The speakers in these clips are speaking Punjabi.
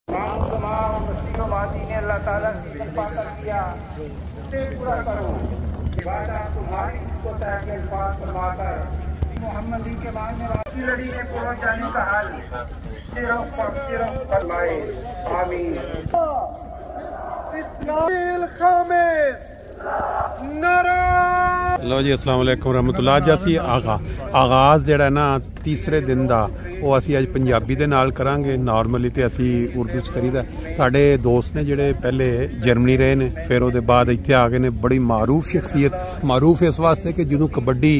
ने अल्लाह ताला से इल्तिफात किया, उसे पूरा करो। वादा तुम्हारी को तहके अल्फाज फरमाकर मोहम्मदी के मानने वाली लड़ी में पहुंच जाने का हाल सिर्फ फरमाए। आमीन। लो जी, अस्सलाम वालेकुम रहमतुल्लाह। अज असी आगाज़ जिहड़ा ना तीसरे दिन का वो असी अज पंजाबी दे नाल करांगे। नॉर्मली तो असी उर्दू च करीदा। साडे दोस्त ने जिहड़े पहले जर्मनी रहे ने, फिर उसदे बाद इत्थे आ गए ने। बड़ी मारूफ शख्सियत, मारूफ इस वास्ते कि जदों कबड्डी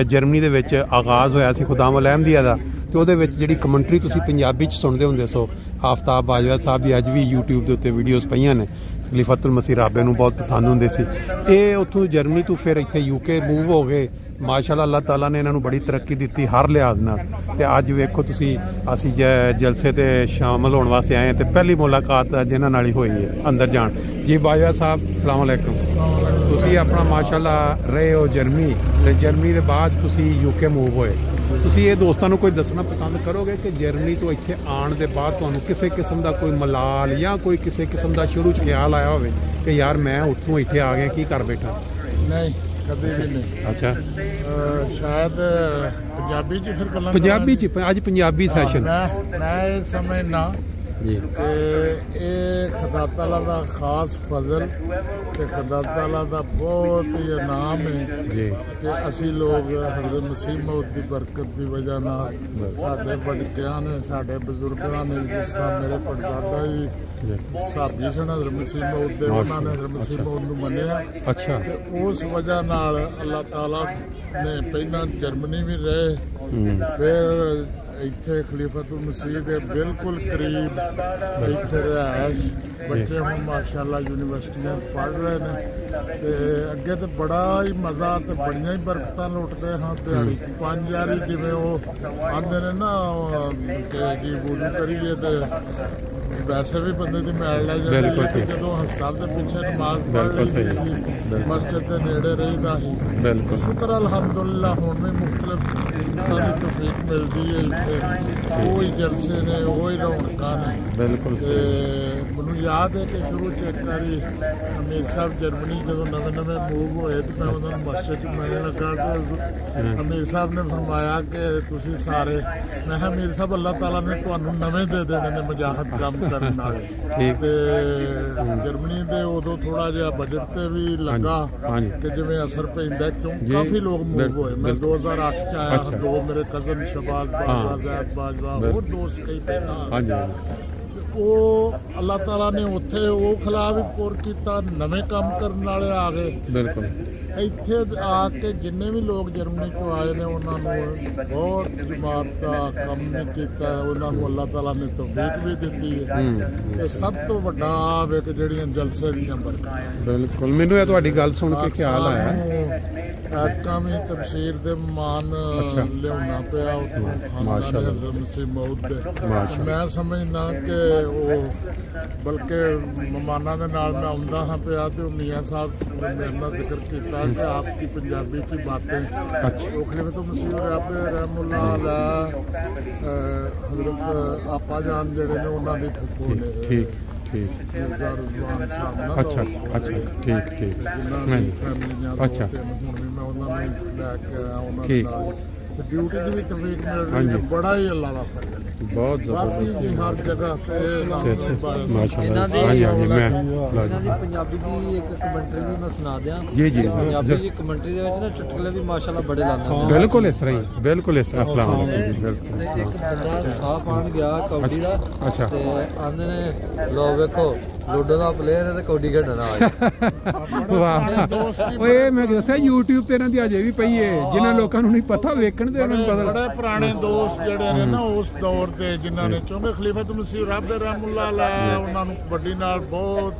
जर्मनी दे विच आगाज़ होया सी खुदाम अल अहमदिया दा, तो ਉਹਦੇ ਵਿੱਚ ਜਿਹੜੀ ਕਮੈਂਟਰੀ ਤੁਸੀਂ ਪੰਜਾਬੀ 'ਚ ਸੁਣਦੇ ਹੁੰਦੇ ਸੋ ਆਫਤਾਬ ਬਾਜਵਾ ਸਾਹਿਬ ਦੀ ਅੱਜ ਵੀ YouTube ਦੇ ਉੱਤੇ ਵੀਡੀਓਜ਼ ਪਈਆਂ ਨੇ। ਖਲੀਫਤੁਲ ਮਸੀਹ ਰਾਬੇ ਨੂੰ ਬਹੁਤ ਪਸੰਦ ਹੁੰਦੇ ਸੀ। ਇਹ ਉੱਥੋਂ ਜਰਮਨੀ ਤੋਂ ਫਿਰ ਇੱਥੇ UK ਮੂਵ ਹੋ ਗਏ। ਮਾਸ਼ਾਅੱਲਾ ਅੱਲਾਹ ਤਾਲਾ ਨੇ ਇਹਨਾਂ ਨੂੰ ਬੜੀ ਤਰੱਕੀ ਦਿੱਤੀ ਹਰ ਲਿਹਾਜ਼ ਨਾਲ। ਤੇ ਅੱਜ ਵੇਖੋ ਤੁਸੀਂ, ਅਸੀਂ ਜਲਸੇ ਤੇ ਸ਼ਾਮਲ ਹੋਣ ਵਾਸਤੇ ਆਏ ਹਾਂ ਤੇ ਪਹਿਲੀ ਮੁਲਾਕਾਤ ਅੱਜ ਇਹਨਾਂ ਨਾਲ ਹੀ ਹੋਈ ਹੈ। ਅੰਦਰ ਜਾਣ ਜੀ ਬਾਜਵਾ ਸਾਹਿਬ, अस्सलाम वालेकुम। ਤੁਸੀਂ ਆਪਣਾ ਮਾਸ਼ਾਅੱਲਾ ਰਹੇ ਹੋ ਜਰਮਨੀ, ਤੇ ਜਰਮਨੀ ਦੇ ਬਾਅਦ ਤੁਸੀਂ UK ਮੂਵ ਹੋਏ। ਤੁਸੀਂ ਇਹ ਦੋਸਤਾਂ ਨੂੰ ਕੋਈ ਦੱਸਣਾ ਪਸੰਦ ਕਰੋਗੇ ਕਿ ਜਰਮਨੀ ਤੋਂ ਇੱਥੇ ਆਉਣ ਦੇ ਬਾਅਦ ਤੁਹਾਨੂੰ ਕਿਸੇ ਕਿਸਮ ਦਾ ਕੋਈ ਮਲਾਲ ਜਾਂ ਕੋਈ ਕਿਸੇ ਕਿਸਮ ਦਾ ਸ਼ੁਰੂ 'ਚ ਖਿਆਲ ਆਇਆ ਹੋਵੇ ਕਿ ਯਾਰ ਮੈਂ ਉੱਥੋਂ ਇੱਥੇ ਆ ਗਿਆ ਕੀ ਕਰ ਬੈਠਾ? ਨਹੀਂ, ਕਦੇ ਵੀ ਨਹੀਂ। ਅੱਛਾ, ਸ਼ਾਇਦ ਪੰਜਾਬੀ 'ਚ ਫਿਰ ਗੱਲਾਂ ਪੰਜਾਬੀ 'ਚ ਅੱਜ ਪੰਜਾਬੀ ਸੈਸ਼ਨ ਮੈਂ ਇਹ ਸਮਝਣਾ ਜੀ ਕਿ ਇਹ ਖੁਦਾ ਤਾਲਾ ਦਾ ਖਾਸ ਫਜ਼ਲ ਤੇ ਖੁਦਾ ਤਾਲਾ ਦਾ ਬਹੁਤ ਹੀ ਇਨਾਮ ਹੈ ਜੀ ਕਿ ਅਸੀਂ ਲੋਕ ਹਜ਼ਰਤ ਮਸੀਹ ਮੌਦ ਦੀ ਬਰਕਤ ਦੀ ਵਜ੍ਹਾ ਨਾਲ ਸਾਡੇ ਵਡਕਿਆਂ ਨੇ, ਸਾਡੇ ਬਜ਼ੁਰਗਾਂ ਨੇ, ਜਿਸ ਤਰ੍ਹਾਂ ਮੇਰੇ ਪੜਦਾਦਾ ਜੀ ਸਾਬੀ ਸਨ ਹਜ਼ਰਤ ਮਸੀਹ ਮੌਦ ਦੇ, ਉਹਨਾਂ ਨੇ ਹਜ਼ਰਤ ਮਸੀਹ ਮੌਦ ਨੂੰ ਮੰਨਿਆ। ਅੱਛਾ, ਤੇ ਉਸ ਵਜ੍ਹਾ ਨਾਲ ਅੱਲਾਹ ਤਾਲਾ ਨੇ ਪਹਿਲਾਂ ਜਰਮਨੀ ਵੀ ਰਹੇ, ਫਿਰ ਇੱਥੇ ਖਲੀਫਤੁਲ ਮਸੀਹ ਦੇ ਬਿਲਕੁਲ ਕਰੀਬ ਇੱਥੇ ਰਿਹਾਇਸ਼। ਬੱਚੇ ਹੁਣ ਮਾਸ਼ਾਅੱਲਾ ਯੂਨੀਵਰਸਿਟੀਆਂ ਪੜ੍ਹ ਰਹੇ ਨੇ ਤੇ ਅੱਗੇ ਤੇ ਬੜਾ ਹੀ ਮਜ਼ਾ ਤੇ ਬੜੀਆਂ ਹੀ ਬਰਕਤਾਂ ਲੁੱਟਦੇ ਹਾਂ। ਦਿਹਾੜੀ 5 ਵਾਰੀ ਜਿਵੇਂ ਉਹ ਆਂਦੇ ਨੇ ਨਾ ਕਿ ਜੀ ਵੁਜ਼ੂ ਕਰੀਏ ਤੇ ਵੈਸੇ ਵੀ ਬੰਦੇ ਦੀ ਮੈਲ ਲੱਗ ਜਾਂਦੀ। ਜਦੋਂ ਹਸਨ ਦੇ ਪਿੱਛੇ ਨਮਾਜ਼ ਪੜ੍ਹਦੀ ਸੀ ਮਸਜਿਦ ਦੇ ਨੇੜੇ ਰਹੀਦਾ ਸੀ। ਬਿਲਕੁਲ ਸ਼ੁਕਰ ਅਲਹਮਦੁਲਿਲਾ ਹੁਣ ਵੀ ਮੁਖਤਲਿਫ ਸਾਨੂੰ ਤੌਫੀਕ ਮਿਲਦੀ ਹੈ। ਇੱਥੇ ਉਹੀ ਜਲਸੇ ਨੇ, ਉਹੀ ਰੌਣਕਾਂ ਨੇ। ਬਿਲਕੁਲ। ਤੇ ਮੈਨੂੰ ਯਾਦ ਹੈ ਕਿ ਸ਼ੁਰੂ 'ਚ ਇੱਕ ਵਾਰੀ ਅਮੀਰ ਸਾਹਿਬ ਜਰਮਨੀ ਜਦੋਂ ਨਵੇਂ ਮੂਵ ਹੋਏ ਤੇ ਮੈਂ ਉਹਨਾਂ ਨੂੰ ਮਸਜਿਦ 'ਚ ਮਿਲਣ ਲੱਗਾ ਤੇ ਅਮੀਰ ਸਾਹਿਬ ਨੇ ਫਰਮਾਇਆ ਕਿ ਤੁਸੀਂ ਸਾਰੇ, ਮੈਂ ਕਿਹਾ ਅਮੀਰ ਸਾਹਿਬ ਅੱਲਾਹ ਤਾਲਾ ਨੇ ਤੁਹਾਨੂੰ ਨਵੇਂ ਦੇ ਦੇਣੇ ਨੇ ਮੁਜਾਹਦ ਕੰਮ ਕਰਨ ਵਾਲੇ। ਤੇ ਜਰਮਨੀ ਦੇ ਉਦੋਂ ਥੋੜਾ ਜਿਹਾ ਬਜਟ ਤੇ ਵੀ ਲੱਗਾ ਕਿ ਜਿਵੇਂ ਅਸਰ ਪੈਂਦਾ, ਕਿਉਂ ਕਾਫੀ ਲੋਕ ਮੂਵ ਹੋਏ। ਮੈਂ 2008 'ਚ ਆਇਆ, ਦੋ ਮੇਰੇ ਕਜ਼ਨ ਸ਼ਬਾਜ਼ ਬਾਜਵਾ, ਜ਼ੈਦ ਬਾਜਵਾ, ਹੋਰ ਦੋਸਤ ਕਈ ਪਹਿਲਾਂ। ਉਹ ਅੱਲਾਹ ਤਾਲਾ ਨੇ ਉੱਥੇ ਉਹ ਖਲਾ ਵੀ ਪੁਰ ਕੀਤਾ, ਨਵੇਂ ਕੰਮ ਕਰਨ ਵਾਲੇ ਆ ਗਏ। ਬਿਲਕੁਲ। ਇੱਥੇ ਆ ਕੇ ਜਿੰਨੇ ਵੀ ਲੋਕ ਜਰਮਨੀ ਤੋਂ ਆਏ ਨੇ ਉਹਨਾਂ ਨੂੰ ਬਹੁਤ ਜਮਾਤ ਦਾ ਕੰਮ ਨਹੀਂ ਕੀਤਾ, ਉਹਨਾਂ ਨੂੰ ਅੱਲਾਹ ਤਾਲਾ ਨੇ ਤੌਫੀਕ ਵੀ ਦਿੱਤੀ ਹੈ। ਤੇ ਸਭ ਤੋਂ ਵੱਡਾ ਵੇ ਕਿ ਜਿਹੜੀਆਂ ਜਲਸੇ ਦੀਆਂ ਬਰਕਤਾਂ। ਬਿਲਕੁਲ, ਮੈਨੂੰ ਇਹ ਤੁਹਾਡੀ ਗੱਲ ਸੁਣ ਕੇ ਖਿਆਲ ਆਇਆ ਐਤਕਾਂ ਵੀ ਤਬਸ਼ੀਰ ਦੇ ਮਾਨ ਲਿਆਉਣਾ ਪਿਆ ਉੱਥੋਂ ਮਾਸ਼ਾਅੱਲਾ ਮਸੀਹ ਮੌਦ ਦੇ। ਮੈਂ ਸਮਝਦਾ ਕਿ ਉਹ ਬਲਕਿ ਮਹਿਮਾਨਾਂ ਦੇ ਨਾਲ ਮੈਂ ਆਉਂਦਾ ਹਾਂ ਪਿਆ ਤੇ ਮੀਆਂ ਸਾਹਿਬ ਨੇ ਮੇਰੇ ਨਾਲ ਜ਼ਿਕਰ ਕੀਤਾ कि आपकी पंजाबी की बातें। अच्छा। खलीफतुल मसीह राबे रहमुल्लाह अलैह हज़रत आपा जान जेड़े ने उन्हां दी फुफो ने। ठीक ठीक। मिर्ज़ा रिज़वान साहब ना। अच्छा अच्छा, ठीक ठीक। अच्छा, हुण भी मैं उन्हां नूं लैके आया उन्हां दे नाल ड्यूटी दी भी तौफीक मिल रही है। बड़ा ही अल्लाह दा फज़ल है, बहुत जबरदस्त हर जगह ਇਹਨਾਂ ਦੀ ਪੰਜਾਬੀ ਦੀ ਇੱਕ ਕਮੈਂਟਰੀ ਵੀ ਮੈਂ ਸੁਣਾ ਦਿਆਂ। ਜੀ ਜੀ, ਪੰਜਾਬੀ ਦੀ ਕਮੈਂਟਰੀ ਦੇ ਵਿੱਚ ਨਾ ਚੁਟਕਲੇ ਵੀ ਮਾਸ਼ਾਅੱਲਾ ਬੜੇ ਲਾਉਂਦੇ ਨੇ। ਬਿਲਕੁਲ ਇਸ ਤਰ੍ਹਾਂ ਹੀ, ਬਿਲਕੁਲ ਇਸ ਤਰ੍ਹਾਂ। अस्सलाम वालेकुम। ਬਿਲਕੁਲ। ਇੱਕ ਬੰਦਾ ਸਾਹ ਪਾਣ ਗਿਆ ਕਬੱਡੀ ਦਾ। ਅੱਛਾ। ਤੇ ਆਂਦੇ ਨੇ ਲੋ ਵੇਖੋ ਲੂਡੋ ਦਾ ਪਲੇਅਰ ਹੈ ਤੇ ਕਬੱਡੀ ਖੇਡਣ ਆ ਗਿਆ। ਵਾਹ, ਓਏ ਮੈਂ ਦੱਸਿਆ YouTube ਤੇ ਇਹਨਾਂ ਦੀ ਅਜੇ ਵੀ ਪਈ ਹੈ, ਜਿਨ੍ਹਾਂ ਲੋਕਾਂ ਨੂੰ ਨਹੀਂ ਪਤਾ ਵੇਖਣ ਦੇ ਉਹਨਾਂ ਨੂੰ ਪਤਾ। ਬੜੇ ਪੁਰਾਣੇ ਦੋਸਤ ਜਿਹੜੇ ਨੇ ਨਾ ਉਸ ਦੌਰ ਦੇ, ਜਿਨ੍ਹਾਂ ਨੇ ਚੌਂਕੇ ਖਲੀਫਤੁਲ ਮਸੀਹ ਰਾਬੇ ਰਹਿਮੁल्लाह अलैह, ਉਹਨਾਂ ਨੂੰ ਕਬੱਡੀ ਨਾਲ ਬਹੁਤ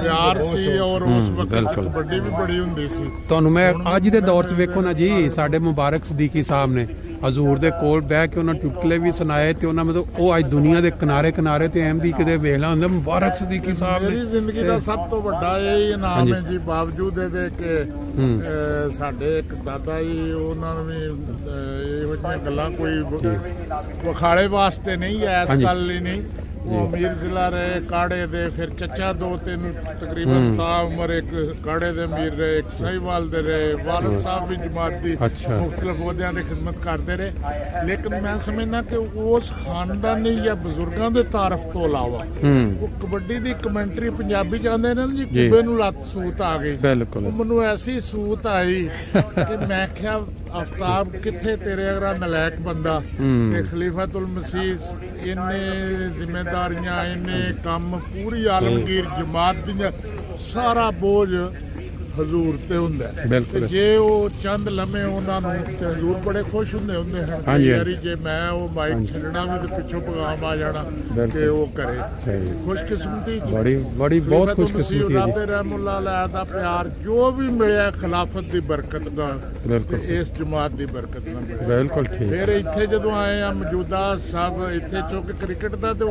ਪਿਆਰ ਸੀ ਔਰ ਉਸ ਵਕਤ ਕਬੱਡੀ ਵੀ ਬੜੀ ਹੁੰਦੀ ਸੀ। ਤੁਹਾਨੂੰ ਮੈਂ ਅੱਜ ਦੇ ਦੌਰ 'ਚ ਵੇਖੋ ਨਾ ਜੀ, ਸਾਡੇ ਮੁਬਾਰਕ ਸਦੀਕੀ ਸਾਹਿਬ ਨੇ ਹਜ਼ੂਰ ਦੇ ਕੋਲ ਬਹਿ ਕੇ ਉਹਨਾਂ ਚੁਟਕਲੇ ਵੀ ਸੁਣਾਏ ਤੇ ਉਹਨਾਂ ਮਤਲਬ ਉਹ ਅੱਜ ਦੁਨੀਆ ਦੇ ਕਿਨਾਰੇ ਕਿਨਾਰੇ ਤੇ ਅਹਿਮਦੀ ਕਿਤੇ ਵੇਖਣਾ ਹੁੰਦਾ। ਮੁਬਾਰਕ ਸਦੀਕੀ ਸਾਹਿਬ ਨੇ। ਮੇਰੀ ਜ਼ਿੰਦਗੀ ਦਾ ਸਭ ਤੋਂ ਵੱਡਾ ਇਹ ਇਨਾਮ ਹੈ ਜੀ, ਬਾਵਜੂਦ ਇਹਦੇ ਕਿ ਸਾਡੇ ਇੱਕ ਦਾਦਾ ਜੀ, ਉਹਨਾਂ ਨੂੰ ਵੀ ਇਹੋ ਜਿਹੀਆਂ ਗੱਲਾਂ ਕੋਈ ਵਿਖਾਲੇ ਵਾਸਤੇ ਨਹੀਂ, ਇਸ ਗੱਲ ਲਈ ਨਹੀਂ, वो अमीर जिला रहे काड़े दे, फिर चचा 2-3 तकरीबन ताउमर एक काड़े दे अमीर रहे, एक सहीवाल दे रहे, वालिद साहब भी जमात दी मुख्तलिफ अहदियां दी खिदमत करते रहे। लेकिन मैं समझना कि उस खानदानी या बुजुर्गों के तारफ तो अलावा वो कबड्डी की कमेंटरी पंजाबी चाहते हैं जी, कुबे नूं लत सूत आ गई, मैनू ऐसी सूत आई कि मैं क्या आफ्ताब किथे तेरे अगर नलैक बंदा ते खलीफतुल मसीह इन्ने जिम्मेदारियां इन्ने काम पूरी आलमगीर जमात दी सारा बोझ हजूर ते हुंदा है। जे वो चंद लम्हे उन्होंने हजूर बड़े खुश होंगे हैं यारी जे मैं वो माइक छड़ना भी तो पिछों पैगाम आ जाना कि वो करे। खुशकिस्मती बड़ी बड़ी बहुत खुशकिस्मती है रहमुल्लाह दा प्यार जो भी मिले खिलाफत की बरकत नाल, इस जमात की बरकत नाल बिल्कुल ठीक। फिर इत्थे जदों आए आ मौजूदा सब इत्थे चूंकि क्रिकेट दा ते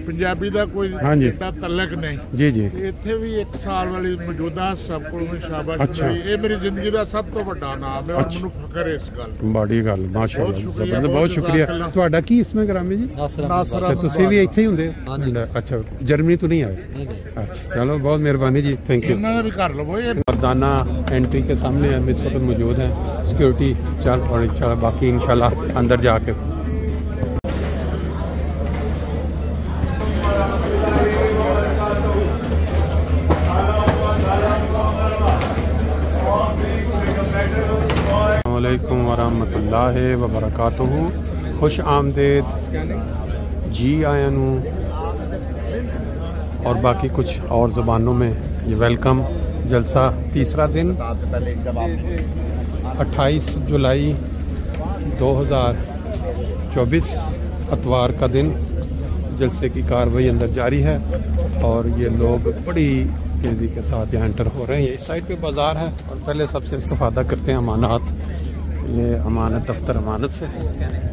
पंजाबी दा कोई एडा तलक नहीं जी जी, इत्थे भी 1 साल वाली मौजूदा सब को शाबाश ये मेरी जिंदगी का सब तो बड़ा नाम है और मैनू फखर है इस गल। बड़ी गल माशाअल्लाह, बहुत शुक्रिया। ਤੁਹਾਡਾ ਕੀ ਇਸਮੇ ਗ੍ਰਾਮੀ ਜੀ? ਨਾਸਰ। ਤੁਸੀਂ ਵੀ ਇੱਥੇ ਹੀ ਹੁੰਦੇ ਹੋ? ਅੱਛਾ, ਜਰਮਨੀ ਤੋਂ नहीं आए? अच्छा चलो, बहुत मेहरबानी जी, थैंक यू। भी कर लो मर्दाना एंट्री के सामने हम इस वक्त मौजूद हैं, सिक्योरिटी चल और इंशाल्लाह बाकी इंशाल्लाह अंदर जाके अस्सलामुअलैकुम वरहमतुल्लाहि वबरकातुहू। खुश आमदेद जी आया नू और बाकी कुछ और ज़बानों में ये वेलकम जलसा। तीसरा दिन 28 जुलाई 2024 अतवार का दिन। जलसे की कार्रवाई अंदर जारी है और ये लोग बड़ी तेज़ी के साथ यहाँ एंटर हो रहे हैं। इस साइड पे बाज़ार है और पहले सबसे इस्तेफादा करते हैं अमानत। ये अमानत दफ्तर अमानत से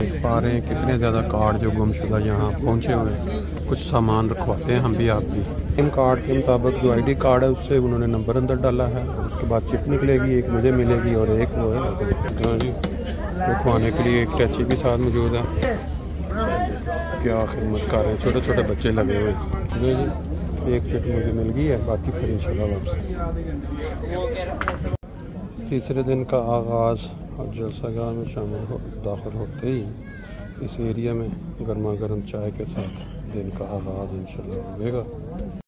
देख पा रहे हैं कितने ज़्यादा कार्ड जो गुमशुदा यहाँ पहुँचे हुए हैं। कुछ सामान रखवाते हैं हम भी आप भी। सिम कार्ड के मुताबिक जो ID कार्ड है उससे उन्होंने नंबर अंदर डाला है और उसके बाद चिप निकलेगी, एक मुझे मिलेगी और एक वो है जी रखवाने के लिए। एक टैची भी साथ मौजूद है। क्या खिदमत कर रहे हैं, छोटे छोटे बच्चे लगे हुए जी जी। एक चिट मुझे मिल गई है, बाकी फिर इंशाल्लाह वापस। तीसरे दिन का आगाज़ और जलसागाह में दाखिल होते ही इस एरिया में गर्मा गर्म चाय के साथ दिन का आगाज़ इंशाल्लाह होगा।